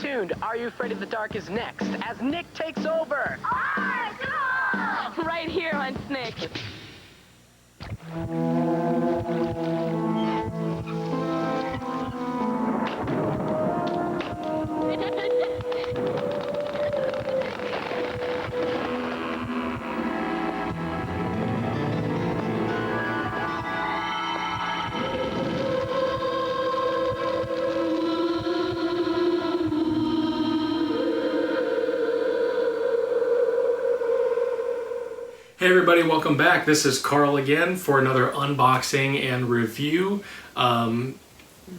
tuned. Are You Afraid of the Dark is next as Nick takes over. Right here on Snick. Hey everybody, welcome back. This is Carl again for another unboxing and review.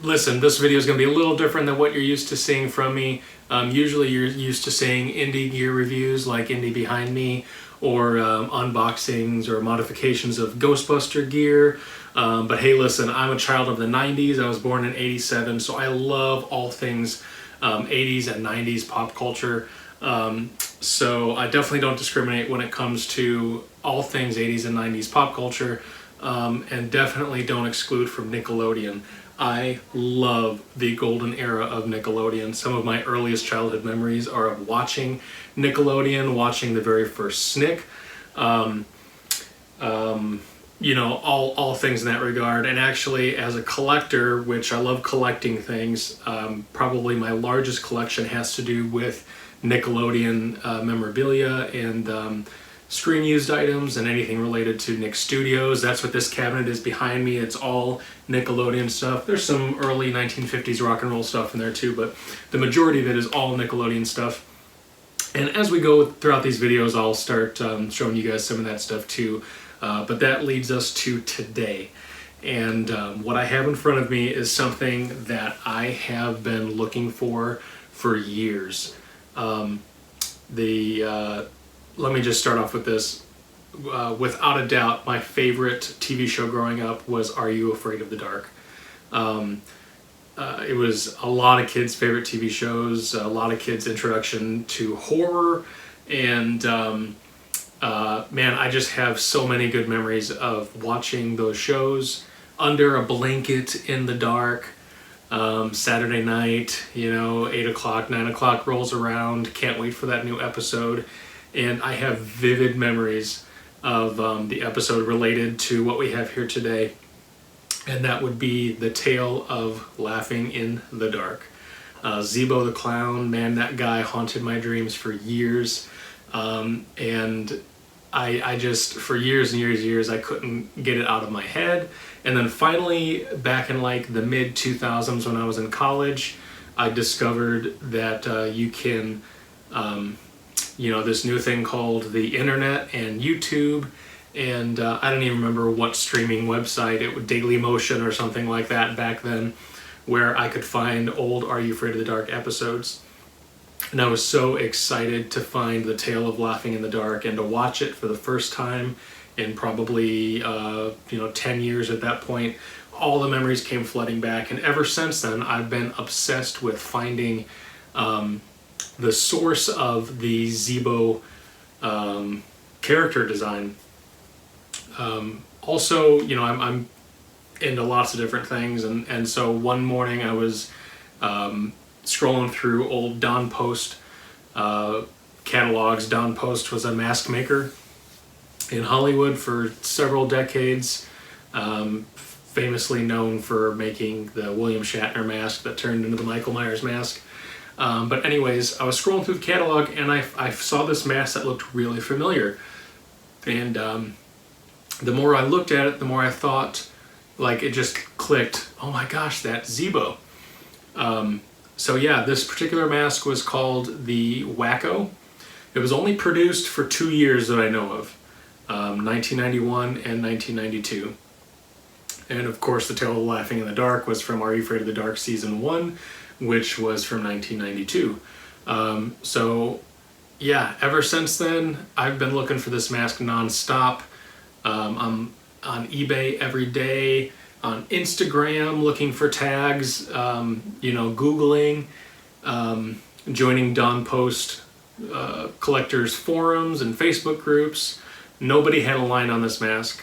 Listen, this video is going to be a little different than what you're used to seeing from me. Usually you're used to seeing indie gear reviews like Indie Behind Me, or unboxings or modifications of Ghostbuster gear. But hey, listen, I'm a child of the 90s. I was born in '87, so I love all things 80s and 90s pop culture. So I definitely don't discriminate when it comes to all things 80s and 90s pop culture, and definitely don't exclude from Nickelodeon. I love the golden era of Nickelodeon. Some of my earliest childhood memories are of watching Nickelodeon, watching the very first Snick, you know, all things in that regard. And actually, as a collector, which I love collecting things, probably my largest collection has to do with Nickelodeon memorabilia and screen used items and anything related to Nick Studios. That's what this cabinet is behind me. It's all Nickelodeon stuff. There's some early 1950s rock and roll stuff in there too, but the majority of it is all Nickelodeon stuff. And as we go throughout these videos, I'll start showing you guys some of that stuff too. But that leads us to today. And what I have in front of me is something that I have been looking for years. Let me just start off with this. Without a doubt, my favorite TV show growing up was Are You Afraid of the Dark? It was a lot of kids' favorite TV shows, a lot of kids' introduction to horror, and man, I just have so many good memories of watching those shows under a blanket in the dark. Saturday night, you know, 8 o'clock, 9 o'clock rolls around, can't wait for that new episode. And I have vivid memories of the episode related to what we have here today. And that would be the tale of Laughing in the Dark. Zeebo the Clown, man, that guy haunted my dreams for years. And I just, for years and years, I couldn't get it out of my head. And then finally, back in like the mid-2000s when I was in college, I discovered that you can, you know, this new thing called the internet and YouTube, and I don't even remember what streaming website, it was Dailymotion or something like that back then, where I could find old Are You Afraid of the Dark episodes. And I was so excited to find the tale of Laughing in the Dark and to watch it for the first time in probably, you know, 10 years at that point. All the memories came flooding back, and ever since then I've been obsessed with finding the source of the Zebo character design. Also, you know, I'm into lots of different things, and so one morning I was scrolling through old Don Post catalogs. Don Post was a mask maker in Hollywood for several decades, famously known for making the William Shatner mask that turned into the Michael Myers mask. But anyways, I was scrolling through the catalog and I saw this mask that looked really familiar. And the more I looked at it, the more I thought, like, it just clicked, oh my gosh, that's Zebo. So yeah, this particular mask was called the Wacko. It was only produced for 2 years that I know of, 1991 and 1992. And of course, The Tale of Laughing in the Dark was from Are You Afraid of the Dark Season 1, which was from 1992. So yeah, ever since then, I've been looking for this mask nonstop. I'm on eBay every day, on Instagram looking for tags, you know, Googling, joining Don Post collectors forums and Facebook groups. Nobody had a line on this mask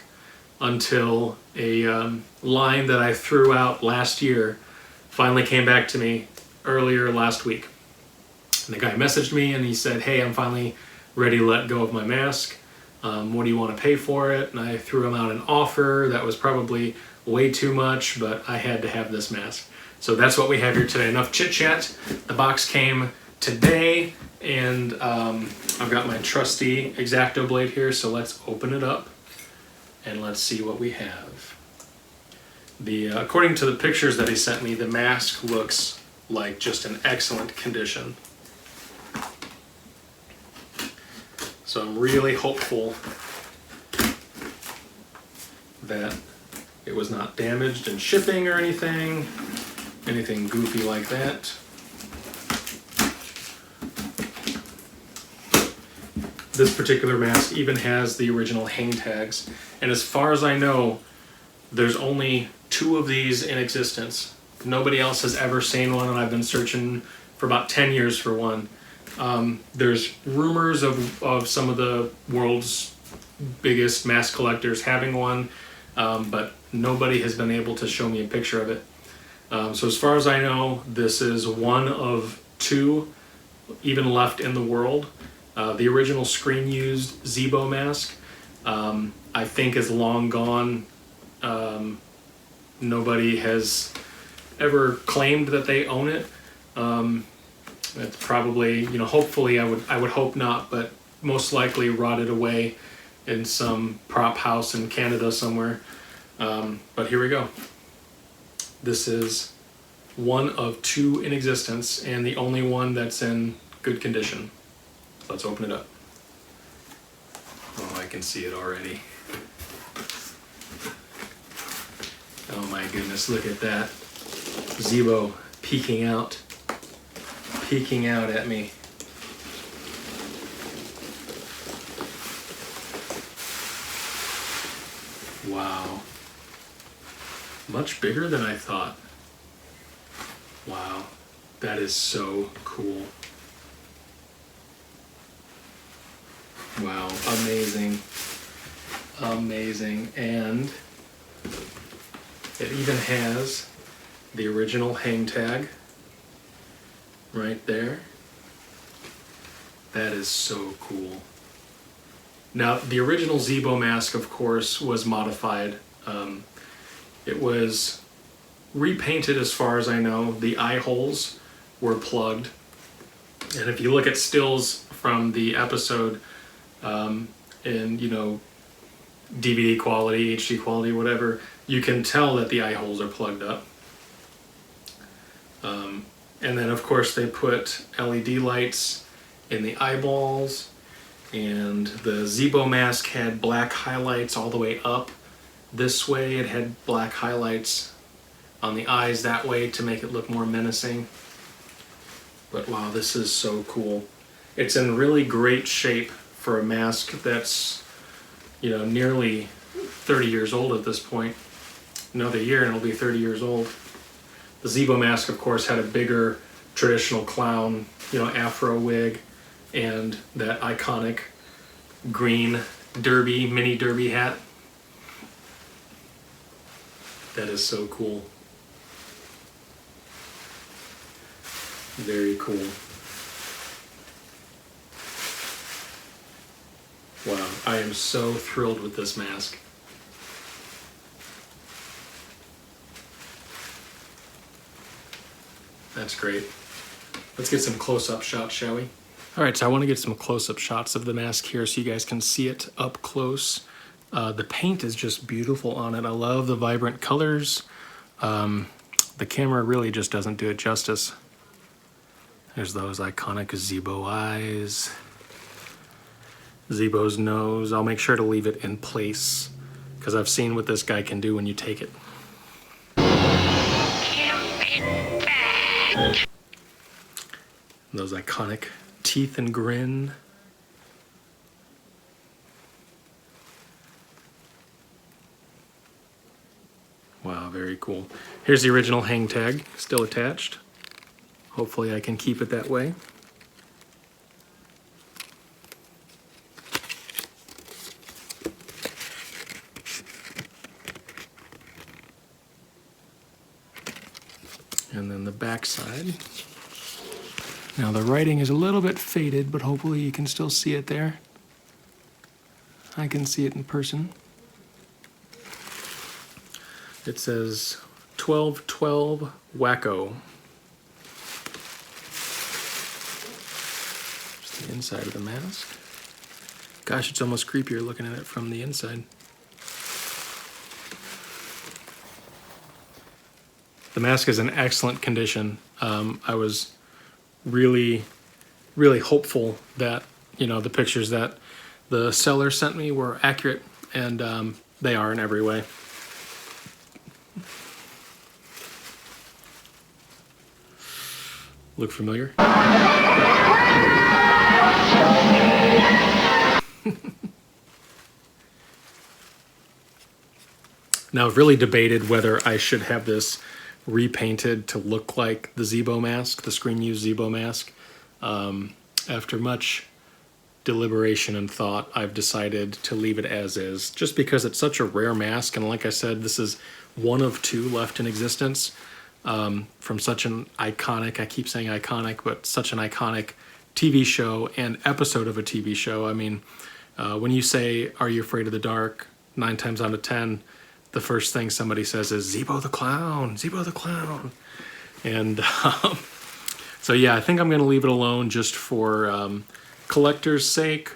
until a line that I threw out last year finally came back to me earlier last week. And the guy messaged me and he said, hey, I'm finally ready to let go of my mask. What do you want to pay for it? And I threw him out an offer that was probably way too much, but I had to have this mask. So that's what we have here today. Enough chit chat. The box came today, and I've got my trusty X-Acto blade here, so let's open it up and let's see what we have. According to the pictures that he sent me, the mask looks like just in excellent condition. So I'm really hopeful that it was not damaged in shipping or anything goofy like that. This particular mask even has the original hang tags, and as far as I know, there's only 2 of these in existence. Nobody else has ever seen one, and I've been searching for about 10 years for one. There's rumors of some of the world's biggest mask collectors having one, but nobody has been able to show me a picture of it. So as far as I know, this is one of 2 even left in the world. The original screen-used Zebo mask, I think, is long gone. Nobody has ever claimed that they own it. It's probably, hopefully I would hope not, but most likely rotted away in some prop house in Canada somewhere. But here we go. This is one of 2 in existence and the only one that's in good condition. Let's open it up. Oh, I can see it already. Oh my goodness, look at that. Zebo peeking out at me. Wow. Much bigger than I thought. Wow, that is so cool. Wow, amazing. Amazing. And it even has the original hang tag right there. That is so cool. Now, the original Zebo mask, of course, was modified. It was repainted as far as I know. The eye holes were plugged. And if you look at stills from the episode in, DVD quality, HD quality, whatever, you can tell that the eye holes are plugged up. And then, of course, they put LED lights in the eyeballs, and the Zebo mask had black highlights all the way up this way. It had black highlights on the eyes that way to make it look more menacing. But wow, this is so cool. It's in really great shape for a mask that's, nearly 30 years old at this point. Another year and it'll be 30 years old. The Zebo mask, of course, had a bigger traditional clown, afro wig, and that iconic green mini derby hat. That is so cool. Very cool. Wow, I am so thrilled with this mask. That's great. Let's get some close-up shots, shall we? All right, so I want to get some close-up shots of the mask here so you guys can see it up close. The paint is just beautiful on it. I love the vibrant colors. The camera really just doesn't do it justice. There's those iconic Zebo eyes. Zebo's nose. I'll make sure to leave it in place because I've seen what this guy can do when you take it. Those iconic teeth and grin. Wow, very cool. Here's the original hang tag, still attached. Hopefully I can keep it that way. And then the back side. Now the writing is a little bit faded, but hopefully you can still see it there. I can see it in person. It says 1212 Wacko. Just the inside of the mask. Gosh, it's almost creepier looking at it from the inside. The mask is in excellent condition. I was really hopeful that, you know, the pictures that the seller sent me were accurate, and they are in every way. Look familiar? Now, I've really debated whether I should have this repainted to look like the Zebo mask, the screen used Zebo mask. After much deliberation and thought, I've decided to leave it as is, just because it's such a rare mask, and like I said, this is one of two left in existence from such an iconic, I keep saying iconic, but such an iconic TV show and episode of a TV show. I mean, when you say, "Are you afraid of the dark?" 9 times out of 10, the first thing somebody says is Zeebo the Clown, Zeebo the Clown. And so yeah, I think I'm going to leave it alone just for collector's sake.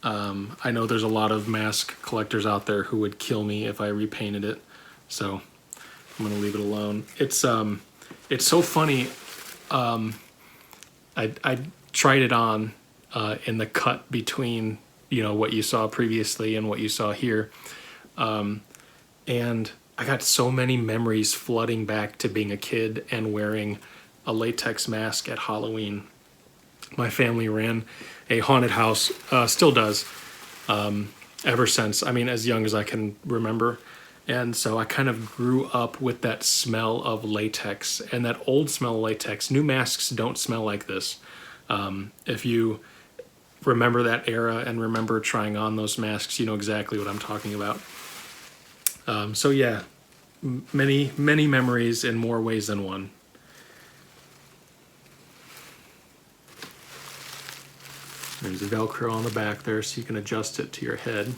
I know there's a lot of mask collectors out there who would kill me if I repainted it, so I'm going to leave it alone. It's so funny. I tried it on in the cut between, you know, what you saw previously and what you saw here. And I got so many memories flooding back to being a kid and wearing a latex mask at Halloween. My family ran a haunted house, still does, ever since, I mean, as young as I can remember. And so I kind of grew up with that smell of latex and that old smell of latex. New masks don't smell like this. If you remember that era and remember trying on those masks, you know exactly what I'm talking about. So yeah, many memories in more ways than one. There's a Velcro on the back there so you can adjust it to your head.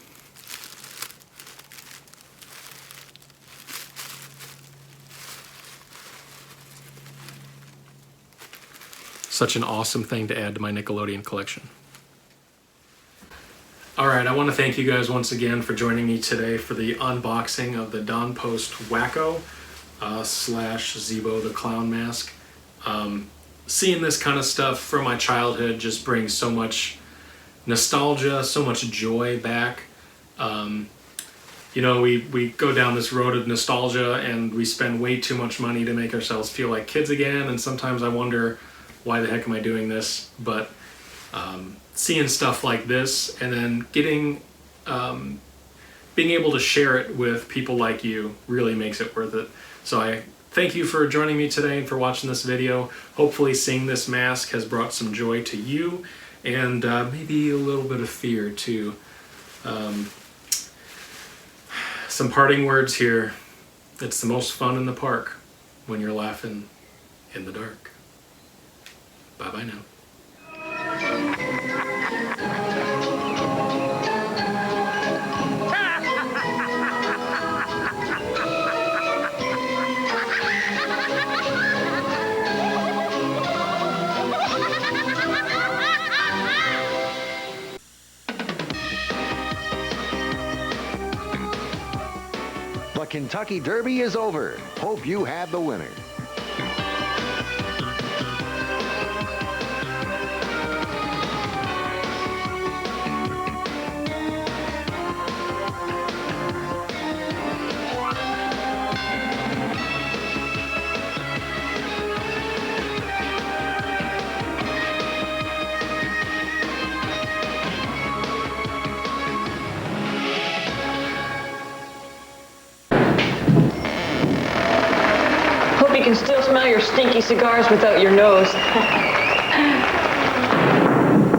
Such an awesome thing to add to my Nickelodeon collection. Alright, I want to thank you guys once again for joining me today for the unboxing of the Post Wacko slash Zeebo the Clown mask. Seeing this kind of stuff from my childhood just brings so much nostalgia, so much joy back. You know, we go down this road of nostalgia and we spend way too much money to make ourselves feel like kids again, and sometimes I wonder, why the heck am I doing this? But seeing stuff like this and then getting, being able to share it with people like you really makes it worth it. So I thank you for joining me today and for watching this video. Hopefully seeing this mask has brought some joy to you and maybe a little bit of fear too. Some parting words here. It's the most fun in the park when you're laughing in the dark. Bye-bye now. The Kentucky Derby is over. Hope you had the winner. You can still smell your stinky cigars without your nose.